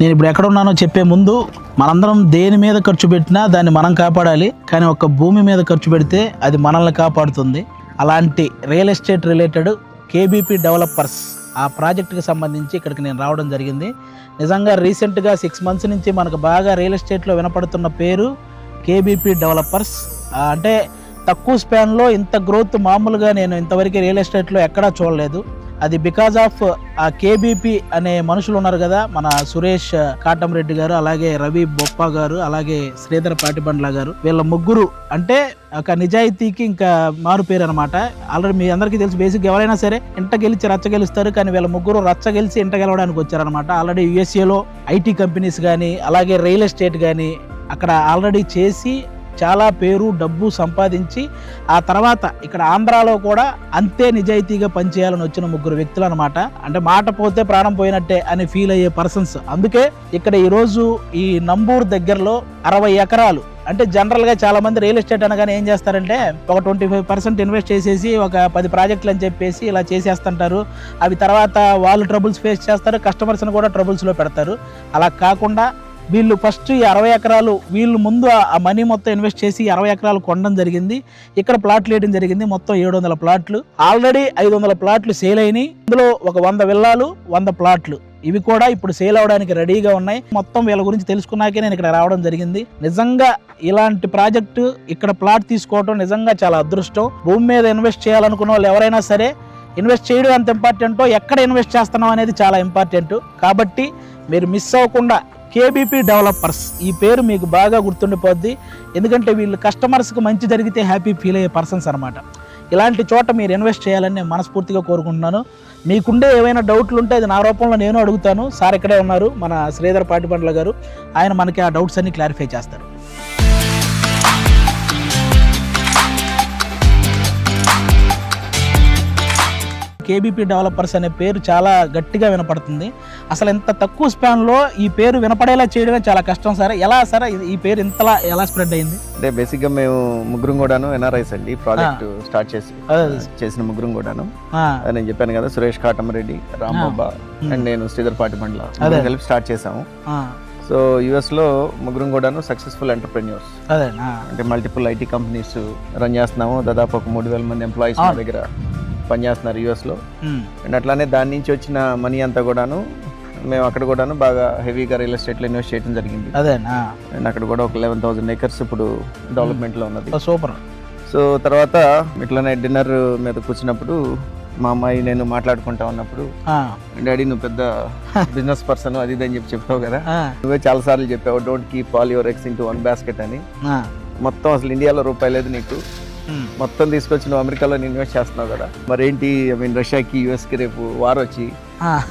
నేను ఇప్పుడు ఎక్కడ ఉన్నానో చెప్పే ముందు మనందరం దేని మీద ఖర్చు పెట్టినా దాన్ని మనం కాపాడాలి, కానీ ఒక భూమి మీద ఖర్చు పెడితే అది మనల్ని కాపాడుతుంది. అలాంటి real estate related KBP developers ఆ ప్రాజెక్టుకి సంబంధించి ఇక్కడికి నేను రావడం జరిగింది. నిజంగా రీసెంట్గా 6 months నుంచి మనకు బాగా రియల్ ఎస్టేట్లో వినపడుతున్న పేరు కేబీపీ డెవలపర్స్. అంటే తక్కువ స్పాన్లో ఇంత గ్రోత్ మామూలుగా నేను ఇంతవరకు రియల్ ఎస్టేట్లో ఎక్కడా చూడలేదు. అది బికాజ్ ఆఫ్ ఆ కేబీపీ అనే మనుషులు ఉన్నారు కదా, మన సురేష్ కాటంరెడ్డి గారు, అలాగే రవి బొప్ప గారు, అలాగే శ్రీధర్ పాటిబండ్ల గారు. వీళ్ళ ముగ్గురు అంటే ఒక నిజాయితీకి ఇంకా మారు పేరు అనమాట. ఆల్రెడీ మీ అందరికీ తెలుసు, బేసిక్ ఎవరైనా సరే ఇంట గెలిచి రచ్చ గెలుస్తారు, కానీ వీళ్ళ ముగ్గురు రచ్చ గెలిచి ఇంట గెలవడానికి వచ్చారనమాట. ఆల్రెడీ యుఎస్ఏలో ఐటీ కంపెనీస్ కానీ అలాగే రియల్ ఎస్టేట్ కానీ అక్కడ ఆల్రెడీ చేసి చాలా పేరు డబ్బు సంపాదించి ఆ తర్వాత ఇక్కడ ఆంధ్రాలో కూడా అంతే నిజాయితీగా పనిచేయాలని వచ్చిన ముగ్గురు వ్యక్తులు అనమాట. అంటే మాట పోతే ప్రాణం పోయినట్టే అని ఫీల్ అయ్యే పర్సన్స్. అందుకే ఇక్కడ ఈరోజు ఈ నంబూరు దగ్గరలో 60 ఎకరాలు, అంటే జనరల్గా చాలా మంది రియల్ ఎస్టేట్ అనగానే ఏం చేస్తారంటే ఒక 25% ఇన్వెస్ట్ చేసేసి ఒక 10 ప్రాజెక్టులు అని చెప్పేసి ఇలా చేసేస్తుంటారు. అవి తర్వాత వాళ్ళు ట్రబుల్స్ ఫేస్ చేస్తారు, కస్టమర్స్ని కూడా ట్రబుల్స్లో పెడతారు. అలా కాకుండా వీళ్ళు ఫస్ట్ ఈ 60 ఎకరాలు వీళ్ళు ముందు ఆ మనీ మొత్తం ఇన్వెస్ట్ చేసి 60 ఎకరాలు కొనడం జరిగింది. ఇక్కడ ప్లాట్లు వేయడం జరిగింది. మొత్తం 700 ప్లాట్లు, ఆల్రెడీ 500 ప్లాట్లు సేల్ అయినాయి. ఇందులో ఒక 100 విల్లాలు 100 ప్లాట్లు ఇవి కూడా ఇప్పుడు సేల్ అవడానికి రెడీగా ఉన్నాయి. మొత్తం వీళ్ళ గురించి తెలుసుకున్నాకే నేను ఇక్కడ రావడం జరిగింది. నిజంగా ఇలాంటి ప్రాజెక్టు ఇక్కడ ప్లాట్ తీసుకోవడం నిజంగా చాలా అదృష్టం. భూమి మీద ఇన్వెస్ట్ చేయాలనుకున్న వాళ్ళు ఎవరైనా సరే ఇన్వెస్ట్ చేయడం ఎంత ఇంపార్టెంటో ఎక్కడ ఇన్వెస్ట్ చేస్తున్నాం అనేది చాలా ఇంపార్టెంట్. కాబట్టి మీరు మిస్ అవ్వకుండా కేబీపీ డెవలపర్స్ ఈ పేరు మీకు బాగా గుర్తుండిపోద్ది. ఎందుకంటే వీళ్ళు కస్టమర్స్కి మంచి జరిగితే హ్యాపీ ఫీల్ అయ్యే పర్సన్స్ అనమాట. ఇలాంటి చోట మీరు ఇన్వెస్ట్ చేయాలని నేను మనస్ఫూర్తిగా కోరుకుంటున్నాను. మీకుండే ఏమైనా డౌట్లు ఉంటే అది నా రూపంలో నేను అడుగుతాను. సార్ ఇక్కడే ఉన్నారు, మన శ్రీధర్ పాటిబండ్ల గారు. ఆయన మనకి ఆ డౌట్స్ అన్ని క్లారిఫై చేస్తారు. కేబీపీ డెవలపర్స్ అనే పేరు చాలా గట్టిగా వినపడుతుంది. అసలు ఇంత తక్కువ స్పాన్లో ఈ పేరు వినపడేలా చేయడమే చాలా కష్టం సార్. ఎలా సార్ ఈ పేరు ఇంతలా ఎలా స్ప్రెడ్ అయింది? అంటే బేసిక్గా మేము ముగ్గురం కూడాను ఎన్ఆర్ఐస్ అండి. ప్రాజెక్ట్ స్టార్ట్ చేసిన ముగ్గురం కూడాను నేను చెప్పాను కదా, సురేష్ కాటంరెడ్డి, రాంబాబా అండ్ నేను శ్రీధర్ పాటిబండ్ల కలిపి స్టార్ట్ చేసాము. సో యుఎస్లో ముగ్గురం కూడాను సక్సెస్ఫుల్ ఎంటర్ప్రెన్యూర్స్. అంటే మల్టిపుల్ ఐటీ కంపెనీస్ రన్ చేస్తున్నాము. దాదాపు ఒక 3000 మంది ఎంప్లాయీస్ మా దగ్గర పనిచేస్తున్నారు యుఎస్లో. అండ్ అట్లానే దాని నుంచి వచ్చిన మనీ అంతా కూడాను మేము అక్కడ కూడాను బాగా హెవీగా రియల్ ఎస్టేట్లో ఇన్వెస్ట్ చేయడం జరిగింది. అండ్ అక్కడ కూడా ఒక 11,000 acres ఇప్పుడు డెవలప్మెంట్లో ఉన్నది. సూపర్. సో తర్వాత ఇట్లానే డిన్నర్ మీద కూర్చున్నప్పుడు మా అమ్మాయి నేను మాట్లాడుకుంటా ఉన్నప్పుడు, డాడీ నువ్వు పెద్ద బిజినెస్ పర్సన్ అది ఇది అని చెప్తావు కదా, నువ్వే చాలా సార్లు చెప్పావు don't keep all your eggs into one basket అని. మొత్తం అసలు ఇండియాలో రూపాయి లేదు నీకు, మొత్తం తీసుకొచ్చి నువ్వు అమెరికాలో ఇన్వెస్ట్ చేస్తున్నావు కదా, మరి ఏంటి రష్యాకి యుఎస్కి రేపు వార్ వచ్చి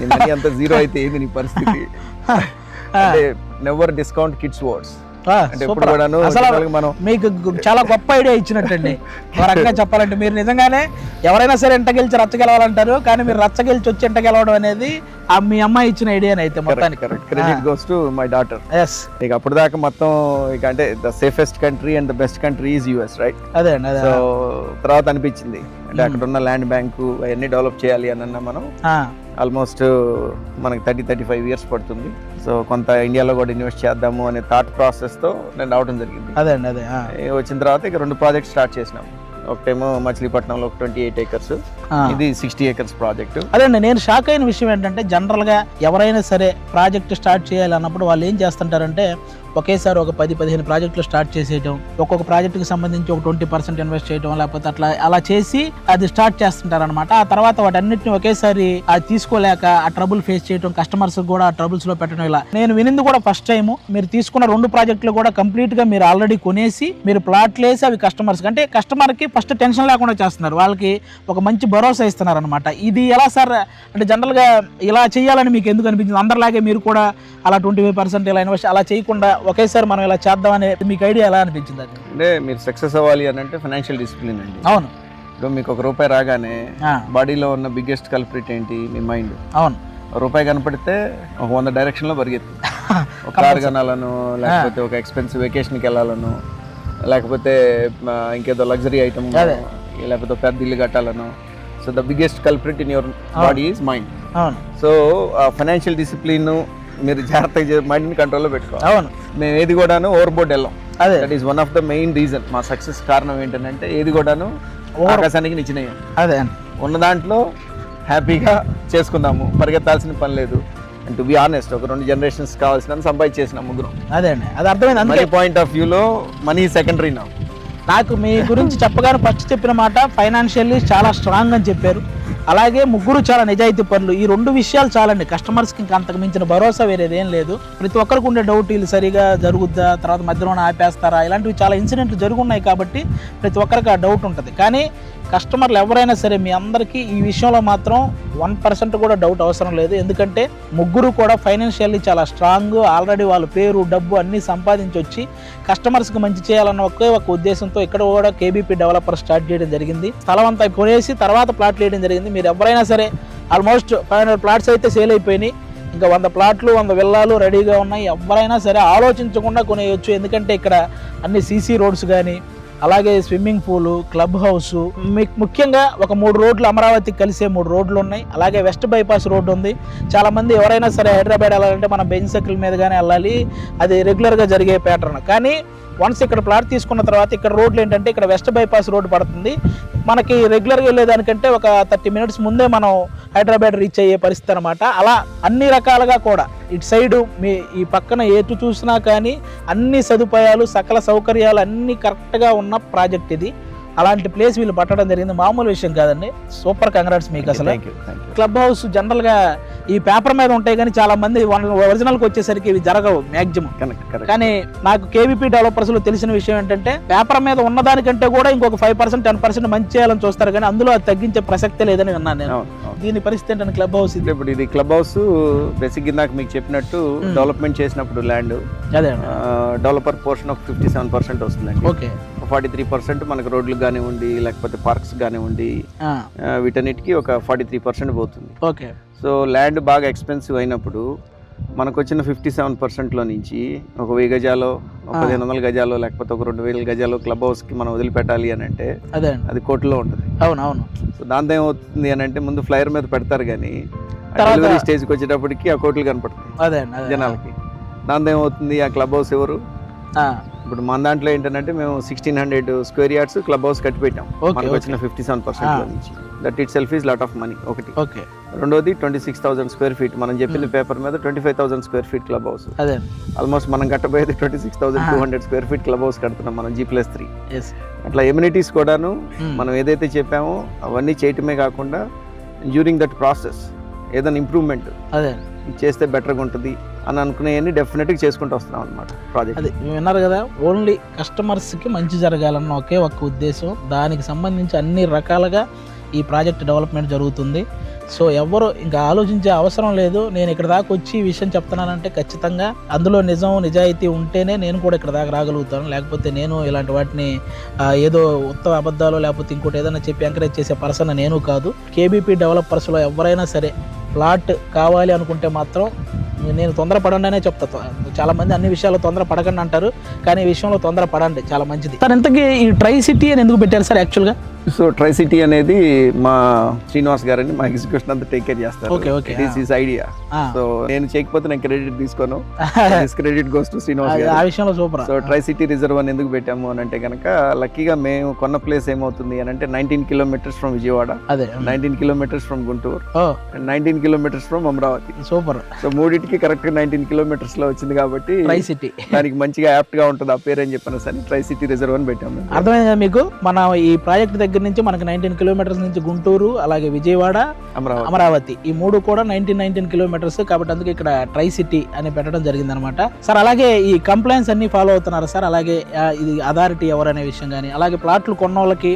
నీ మనీ అంతా జీరో అయితే ఏంది నీ పరిస్థితి? అంటే నెవర్ డిస్కౌంట్ కిడ్స్ వర్డ్స్. మీకు చాలా గొప్ప ఐడియా ఇచ్చినట్టండి. రకంగా చెప్పాలంటే మీరు నిజంగానే ఎవరైనా సరే ఎంట గెలిచి రచ్చ గెలవాలంటారు, కానీ మీరు రచ్చ గెలిచి వచ్చి ఎంట గెలవడం అనేది మీ అమ్మాయి ఇచ్చిన ఐడియా అయితే మొత్తానికి credit goes to my daughter. ఇక అప్పుడు దాకా మొత్తం ఇక అంటే the safest country and the best country is US, right? అదే. సో తర్వాత అనిపించింది అంటే అక్కడ ఉన్న ల్యాండ్ బ్యాంకు అవన్నీ డెవలప్ చేయాలి అని మనం ఆల్మోస్ట్ మనకి 30-35 years పడుతుంది. సో కొంత ఇండియాలో కూడా ఇన్వెస్ట్ చేద్దాము అనే థాట్ ప్రాసెస్తో నేను రావడం జరిగింది. అదే వచ్చిన తర్వాత ఇక 2 ప్రాజెక్ట్స్ స్టార్ట్ చేసినాము. ఒకటేమో మచిలీపట్నంలో ఒక 28 acres, ఇది 60 acres ప్రాజెక్ట్. అదేండి, నేను షాక్ అయిన విషయం ఏంటంటే జనరల్గా ఎవరైనా సరే ప్రాజెక్ట్ స్టార్ట్ చేయాలి అన్నప్పుడు వాళ్ళు ఏం చేస్తుంటారంటే ఒకేసారి ఒక 10-15 ప్రాజెక్టులు స్టార్ట్ చేసేయడం, ఒక్కొక్క ప్రాజెక్టుకి సంబంధించి ఒక 20% ఇన్వెస్ట్ చేయడం, లేకపోతే అలా చేసి అది స్టార్ట్ చేస్తుంటారు అనమాట. ఆ తర్వాత వాటన్నిటిని ఒకేసారి అది తీసుకోలేక ఆ ట్రబుల్ ఫేస్ చేయడం, కస్టమర్స్ కూడా ఆ ట్రబుల్స్ లో పెట్టడం. ఇలా నేను వినింది కూడా ఫస్ట్ టైం. మీరు తీసుకున్న 2 ప్రాజెక్టులు కూడా కంప్లీట్ గా మీరు ఆల్రెడీ కొనేసి మీరు ప్లాట్లు వేసి అవి కస్టమర్స్ అంటే కస్టమర్ కి ఫస్ట్ టెన్షన్ లేకుండా చేస్తున్నారు, వాళ్ళకి ఒక మంచి భరోసా ఇస్తున్నారు అనమాట. ఇది ఎలా సార్? అంటే జనరల్ గా ఇలా చేయాలని మీకు ఎందుకు అనిపించింది? అందరిలాగే మీరు కూడా అలా 25% ఇలా ఇన్వెస్ట్ అలా చేయకుండా ఒకేసారి మనం ఇలా చేద్దాం అనే మీకు ఐడియా ఎలా అనిపించింది? అంటే మీరు సక్సెస్ అవ్వాలి అని అంటే ఫైనాన్షియల్ డిసిప్లిన్ అండి. అవును. ఇప్పుడు మీకు ₹1 రాగానే బాడీలో ఉన్న బిగ్గెస్ట్ కల్ప్రిట్ ఏంటి? మీ మైండ్. అవును. ₹1 కనపడితే ఒక 100 డైరెక్షన్లో పరిగెత్తి, ఒక కార్ కొనాలను, లేకపోతే ఒక ఎక్స్పెన్సివ్ వెకేషన్కి వెళ్ళాలను, లేకపోతే ఇంకేదో లగ్జరీ ఐటమ్, లేకపోతే పెద్ద ఇల్లు కట్టాలను. So the biggest culprit in your body is mind. So financial discipline మీరు జాగ్రత్తగా మైండ్ని కంట్రోల్లో పెట్టుకోవాలి. అవును, మేము ఏది కూడాను ఓవర్ బోర్డ్ వెళ్ళాం. అదే that is one of the main reason. మా సక్సెస్ కారణం ఏంటంటే ఏది కూడాను ఆకాశానికి నిచ్చినాయి. అదే అండి, ఉన్న దాంట్లో హ్యాపీగా చేసుకుందాము, పరిగెత్తాల్సిన పని లేదు. అండ్ టు బి ఆనెస్ట్, ఒక 2 generations కావాల్సిన సంపాదించేసిన ముగ్గురం. అదే అండి, అది అర్థమైంది. అందుకే పాయింట్ ఆఫ్ వ్యూలో మనీ సెకండరీ నా. నాకు మీ గురించి చెప్పగానే ఫస్ట్ చెప్పిన మాట ఫైనాన్షియల్లీ చాలా స్ట్రాంగ్ అని చెప్పారు. అలాగే ముగ్గురు చాలా నిజాయితీ పనులు. ఈ 2 విషయాలు చాలండి కస్టమర్స్కి, ఇంకా అంతకు మించిన భరోసా వేరేది ఏం లేదు. ప్రతి ఒక్కరికి ఉండే డౌట్, వీళ్ళు సరిగా జరుగుద్దా, తర్వాత మధ్యలోనే ఆపేస్తారా, ఇలాంటివి చాలా ఇన్సిడెంట్లు జరుగున్నాయి. కాబట్టి ప్రతి ఒక్కరికి ఆ డౌట్ ఉంటుంది. కానీ కస్టమర్లు ఎవరైనా సరే మీ అందరికీ ఈ విషయంలో మాత్రం 1% కూడా డౌట్ అవసరం లేదు. ఎందుకంటే ముగ్గురు కూడా ఫైనాన్షియల్లీ చాలా స్ట్రాంగ్. ఆల్రెడీ వాళ్ళ పేరు, డబ్బు అన్నీ సంపాదించి వచ్చి కస్టమర్స్కి మంచి చేయాలన్న ఒకే ఒక ఉద్దేశంతో ఇక్కడ కూడా కేబీపీ డెవలపర్ స్టార్ట్ చేయడం జరిగింది. స్థలం అంతా కొనేసి తర్వాత ప్లాట్లు వేయడం జరిగింది. మీరు ఎవరైనా సరే ఆల్మోస్ట్ 500 ప్లాట్స్ అయితే సేల్ అయిపోయినాయి. ఇంకా 100 ప్లాట్లు 100 విల్లాలు రెడీగా ఉన్నాయి. ఎవరైనా సరే ఆలోచించకుండా కొనేయచ్చు. ఎందుకంటే ఇక్కడ అన్ని సీసీ రోడ్స్ కానీ, అలాగే స్విమ్మింగ్ పూలు, క్లబ్ హౌస్, మీకు ముఖ్యంగా ఒక 3 రోడ్లు అమరావతికి కలిసే 3 రోడ్లు ఉన్నాయి. అలాగే వెస్ట్ బైపాస్ రోడ్డు ఉంది. చాలామంది ఎవరైనా సరే హైదరాబాద్ వెళ్ళాలంటే మనం బెంచ్ సర్కిల్ మీదుగానే వెళ్ళాలి. అది రెగ్యులర్గా జరిగే ప్యాటర్న్. కానీ వన్స్ ఇక్కడ ప్లాట్ తీసుకున్న తర్వాత ఇక్కడ రోడ్లు ఏంటంటే ఇక్కడ వెస్ట్ బైపాస్ రోడ్డు పడుతుంది. మనకి రెగ్యులర్గా వెళ్ళేదానికంటే ఒక 30 minutes ముందే మనం హైదరాబాద్ రీచ్ అయ్యే పరిస్థితి అనమాట. అలా అన్ని రకాలుగా కూడా ఇటు సైడు మీ ఈ పక్కన ఎటు చూసినా కానీ అన్ని సదుపాయాలు, సకల సౌకర్యాలు అన్నీ కరెక్ట్గా ఉన్న ప్రాజెక్ట్ ఇది. అలాంటి ప్లేస్ వీళ్ళు పట్టడం జరిగింది. మామూలు విషయం కాదండి. సూపర్ కంగ్రాట్స్ మీకు. అసలు క్లబ్ హౌస్ జనరల్గా ఈ పేపర్ మీద ఉంటాయి కానీ చాలా మంది ఒరిజినల్కి వచ్చేసరికి ఇవి జరగవు మ్యాక్సిమం. కానీ నాకు కేవీపీ డెవలపర్స్లో తెలిసిన విషయం ఏంటంటే పేపర్ మీద ఉన్నదానికంటే కూడా ఇంకొక 5% 10% మంచి చేయాలని చూస్తారు, కానీ అందులో అది తగ్గించే ప్రసక్తే లేదని విన్నాను నేను. దీని పరిస్థితి ఏంటంటే క్లబ్ హౌస్ ఇప్పుడు ఇది క్లబ్ హౌస్ బేసిక్ ఇందాక మీకు చెప్పినట్టు డెవలప్మెంట్ చేసినప్పుడు ల్యాండ్ అదే డెవలపర్ పోర్షన్ ఒక 57% వస్తుందండి. ఓకే, 43% మనకు రోడ్లు కానివ్వండి, లేకపోతే పార్క్స్ కానివ్వండి, వీటన్నిటికీ ఒక 43% పోతుంది. ఓకే. సో ల్యాండ్ బాగా ఎక్స్పెన్సివ్ అయినప్పుడు మనకు వచ్చిన 57%లో నుంచి ఒక 1000 గజాలో, ఒక 1500 గజాలో, లేకపోతే ఒక 2000 గజాలో క్లబ్ హౌస్కి మనం వదిలిపెట్టాలి అని అంటే అది కోర్టులో ఉంటుంది. అవునవును. సో దాంతో ఏమవుతుంది అని అంటే ముందు ఫ్లైర్ మీద పెడతారు, కానీ డెలివరీ స్టేజ్కి వచ్చేటప్పటికి ఆ కోర్టులు కనపడుతుంది జనాలకి. దాంతో ఏమవుతుంది, ఆ క్లబ్ హౌస్ ఎవరు? ఇప్పుడు మన దాంట్లో ఏంటంటే మేము 1600 square yards క్లబ్ హౌస్ కట్టి పెట్టాం. మనకు వచ్చిన 57% నుంచి. That it self is lot of money ఒకటి. రెండోది 26,000 square feet. మనం చెప్పిన పేపర్ మీద 25,000 square feet club house. Almost మనం కట్టబోయేది 26,200 square feet క్లబ్ హౌస్ కడుతున్నాం మనం G+3. అట్లా ఎమ్యూనిటీస్ కూడాను మనం ఏదైతే చెప్పామో అవన్నీ చేయటమే కాకుండా డ్యూరింగ్ దట్ ప్రాసెస్ ఏదైనా ఇంప్రూవ్మెంట్ చేస్తే బెటర్గా ఉంటుంది అని అనుకునేవన్నీ డెఫినెట్గా చేసుకుంటూ వస్తున్నాం అనమాట ప్రాజెక్ట్. అది విన్నారు కదా, ఓన్లీ కస్టమర్స్కి మంచి జరగాలన్న ఒకే ఒక్క ఉద్దేశం. దానికి సంబంధించి అన్ని రకాలుగా ఈ ప్రాజెక్ట్ డెవలప్మెంట్ జరుగుతుంది. సో ఎవరు ఇంకా ఆలోచించే అవసరం లేదు. నేను ఇక్కడ దాకా వచ్చి ఈ విషయం చెప్తున్నానంటే ఖచ్చితంగా అందులో నిజాయితీ ఉంటేనే నేను కూడా ఇక్కడ దాకా రాగలుగుతాను. లేకపోతే నేను ఇలాంటి వాటిని ఏదో ఉత్తమ అబద్ధాలు లేకపోతే ఇంకోటి ఏదైనా చెప్పి ఎంకరేజ్ చేసే పర్సన్ నేను కాదు. కేబీపీ డెవలపర్స్లో ఎవరైనా సరే ప్లాట్ కావాలి అనుకుంటే మాత్రం నేను తొందరపడండి అనే చెప్తా. చాలా మంది అన్ని విషయాల్లో తొందరపడకండి అంటారు, కానీ ఈ విషయంలో తొందరపడండి, చాలా మంచిది. సార్ ఇంతకీ ఈ ట్రై సిటీ అని ఎందుకు పెట్టారు సార్ యాక్చువల్గా? సో ట్రై సిటీ అనేది మా శ్రీనివాస్ గారని మా ఎగ్జిక్యూషన్ అంతా టేక్ కేర్ చేస్తారు. This is idea. సో నేను చేయకపోతే నేను క్రెడిట్ తీసుకోను. This credit goes to Srinivas గారు. ఆ విషయంలో super. So try city reserve అని ఎందుకు పెట్టాము అని అంటే కనుక లక్కీగా మేము కొన్న ప్లేస్ ఏమవుతుంది అని అంటే 19 kilometers from Vijayawada, 19 kilometers from Guntur, 19 kilometers from Amaravati. Super. So మూడింటికి కరెక్ట్ గా 19 kilometers లో వచ్చింది కాబట్టి ట్రై సిటీ దానికి మంచిగా యాప్ట్ గా ఉంటుంది ఆ పేరు అని చెప్పాను సరే ట్రై సిటీ రిజర్వ్ అని పెట్టాము. అర్థమైంది కదా మీకు? మన ఈ ప్రాజెక్ట్ దగ్గర నుంచి మనకి 19 kilometers నుంచి గుంటూరు, అలాగే విజయవాడ, అమరావతి, ఈ 3 కూడా 19 kilometers. కాబట్టి అందుకే ఇక్కడ ట్రై సిటీ అని పెట్టడం జరిగింది అనమాట. సార్ అలాగే ఈ కంప్లైంట్స్ అన్ని ఫాలో అవుతున్నారు సార్? అలాగే ఇది అథారిటీ ఎవరనే విషయం కానీ, అలాగే ప్లాట్లు కొన్న వాళ్ళకి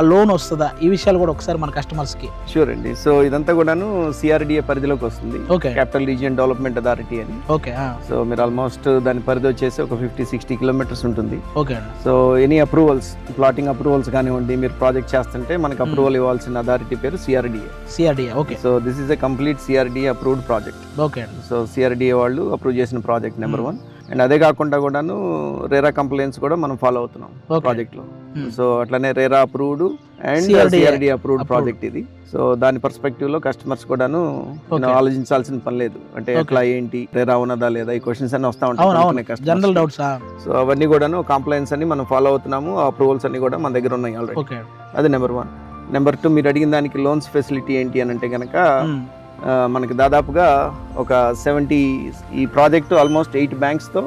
ఆ లోన్ వస్తుందా, ఈ విషయాలు కూడా ఒకసారి మన కస్టమర్స్ కి. షూర్ అండి. సో ఇదంతా కూడాను CRDA పరిధిలోకి వస్తుంది, క్యాపిటల్ రీజియన్ డెవలప్మెంట్ అథారిటీ అని. ఓకే. సో మీరు ఆల్మోస్ట్ దాని పరిధి వచ్చేసి ఒక 50-60 kilometers ఉంటుంది. Okay. So any approvals, plotting approvals కానివ్వండి, మీరు ప్రాజెక్ట్ చేస్తుంటే మనకు అప్రూవల్ ఇవ్వాల్సిన అథారిటీ పేరు CRDA. Okay. So this is a complete CRDA approved project. Okay. So CRDA వాళ్ళు అప్రూవ్ చేసిన ప్రాజెక్ట్ నెంబర్ 1. అండ్ అదే కాకుండా కూడాను రేరా కంప్లైంట్స్ కూడా మనం ఫాలో అవుతున్నాం ప్రాజెక్ట్ లో. సో అట్లనే RERA approved and CRD approved project ఇది. సో దాని పర్స్పెక్టివ్ లో కస్టమర్స్ కూడాను ఆలోచించాల్సిన పని లేదు. అంటే ఎట్లా ఏంటి రేరా ఉన్నదా లేదా ఈ క్వశ్చన్స్ అన్ని వస్తా ఉంటాయి జనరల్ డౌట్స్. సో అవన్నీ కూడాను కంప్లైంట్స్ అన్ని మనం ఫాలో అవుతున్నాము. అప్రూవల్స్ అన్ని కూడా మన దగ్గర ఉన్నాయి ఆల్రెడీ. అది నెంబర్ 1. నెంబర్ 2, మీరు అడిగిన దానికి లోన్స్ ఫెసిలిటీ ఏంటి అని అంటే కనుక మనకి దాదాపుగా ఒక 70 ఈ ప్రాజెక్టు ఆల్మోస్ట్ 8 బ్యాంక్స్ తో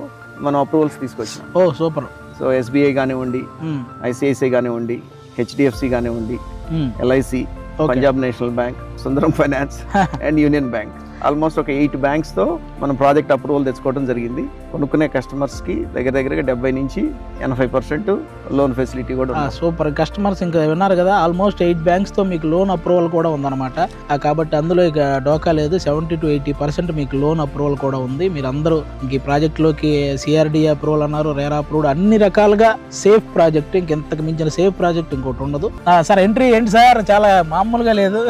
మనం అప్రూవల్స్ తీసుకొచ్చాం. ఓ సూపర్. సో ఎస్బీఐ కానివ్వండి, ఐసిఐసిఐ కానివ్వండి, హెచ్డిఎఫ్సి కానివ్వండి, LIC, Punjab national bank, Sundaram finance and union bank, almost ఒక 8 బ్యాంక్స్ తో మనం ప్రాజెక్ట్ అప్రూవల్ తెచ్చుకోవడం జరిగింది. కొనుక్కునే కస్టమర్స్ కి దగ్గరగా 70 నుంచి 80% లోన్ ఫెసిలిటీ కూడా ఉంది. సూపర్. కస్టమర్స్ ఇంకా విన్నారు కదా, ఆల్మోస్ట్ 8 బ్యాంక్స్ తో మీకు లోన్ అప్రూవల్ కూడా ఉందన్నమాట. కాబట్టి అందులో ఇక డోకా లేదు. 70 to 80% మీకు లోన్ అప్రూవల్ కూడా ఉంది. మీరు అందరూ ఇంక ఈ ప్రాజెక్ట్ లోకి సిఆర్డి అప్రూవల్ అన్నారు, రేరా అప్రూవ్డ్, అన్ని రకాలుగా సేఫ్ ప్రాజెక్ట్. ఇంకెంతకు మించిన సేఫ్ ప్రాజెక్ట్ ఇంకోటి ఉండదు. సార్ ఎంట్రీ ఏంటి సార్, చాలా మామూలుగా లేదు.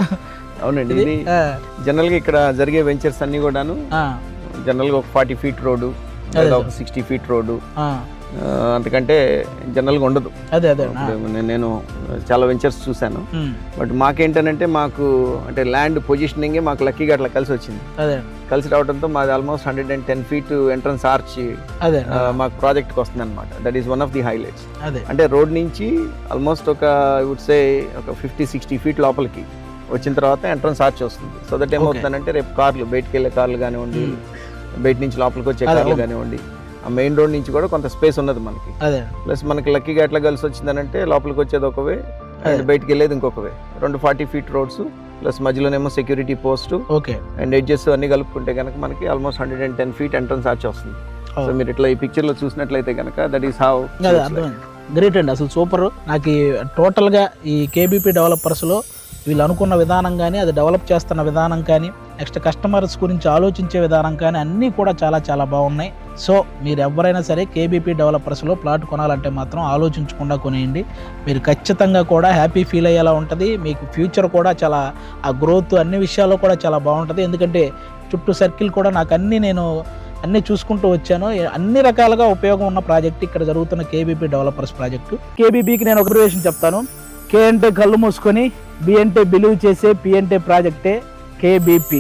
అవునండి, ఇది జనరల్ గా ఇక్కడ జరిగే వెంచర్స్ అన్ని కూడాను జనరల్ గా ఒక 40 feet రోడ్డు లేదా ఒక 60 feet రోడ్డు, అంతకంటే జనరల్ గా ఉండదు. నేను చాలా వెంచర్స్ చూశాను. బట్ మాకేంటనంటే మాకు అంటే ల్యాండ్ పొజిషనింగ్ మాకు లక్కీగా అట్లా కలిసి వచ్చింది. కలిసి రావడంతో మాది ఆల్మోస్ట్ 110 feet ఎంట్రన్స్ ఆర్చ్ మాకు ప్రాజెక్ట్ కి వస్తుంది అనమాట. That is one of the highlights. అంటే రోడ్ నుంచి ఆల్మోస్ట్ ఒక ఐ వుడ్ సే ఒక 50-60 feet లోపలికి వచ్చిన తర్వాత ఎంట్రన్స్ ఆర్చ్ వస్తుంది. సో దట్ ఏమవుతుందంటే రేపు కార్లు, బయటకు వెళ్ళే కార్లు కానివ్వండి, బయట నుంచి లోపలికి వచ్చే కార్లు కానివ్వండి, ఆ మెయిన్ రోడ్ నుంచి కూడా కొంత స్పేస్ ఉన్నది మనకి. ప్లస్ మనకి లక్కీగా ఎట్లా కలిసి వచ్చిందనంటే లోపలికి వచ్చేది ఒక వే అండ్ బయటకు వెళ్ళేది ఇంకొక వే. 2 40 feet రోడ్స్ ప్లస్ మధ్యలోనేమో సెక్యూరిటీ పోస్ట్ అండ్ ఎడ్జెస్ అన్ని కలుపుకుంటే కనుక మనకి ఆల్మోస్ట్ 110 feet ఎంట్రన్స్ ఆర్చ్ వస్తుంది. సో మీరు ఇట్లా ఈ పిక్చర్ లో చూసినట్లయితే కనుక దట్ ఈస్ హౌ గ్రేట్ అండి. అసలు సూపర్. నాకు టోటల్ గా ఈ కేబీపీ డెవలపర్స్ లో వీళ్ళు అనుకున్న విధానం కానీ, అది డెవలప్ చేస్తున్న విధానం కానీ, నెక్స్ట్ కస్టమర్స్ గురించి ఆలోచించే విధానం కానీ అన్నీ కూడా చాలా చాలా బాగున్నాయి. సో మీరు ఎవరైనా సరే కేబీపీ డెవలపర్స్లో ప్లాట్ కొనాలంటే మాత్రం ఆలోచించకుండా కొనేయండి. మీరు ఖచ్చితంగా కూడా హ్యాపీ ఫీల్ అయ్యేలా ఉంటుంది. మీకు ఫ్యూచర్ కూడా చాలా, ఆ గ్రోత్ అన్ని విషయాల్లో కూడా చాలా బాగుంటుంది. ఎందుకంటే చుట్టూ సర్కిల్ కూడా నాకు అన్నీ చూసుకుంటూ వచ్చాను. అన్ని రకాలుగా ఉపయోగం ఉన్న ప్రాజెక్ట్ ఇక్కడ జరుగుతున్న కేబీపీ డెవలపర్స్ ప్రాజెక్టు. కేబీపీకి నేను ఒక అబ్జర్వేషన్ చెప్తాను. కే అంటే కళ్ళు మూసుకొని, బి అంటే బిలీవ్ చేసే, పి అంటే ప్రాజెక్టే కేబీపీ.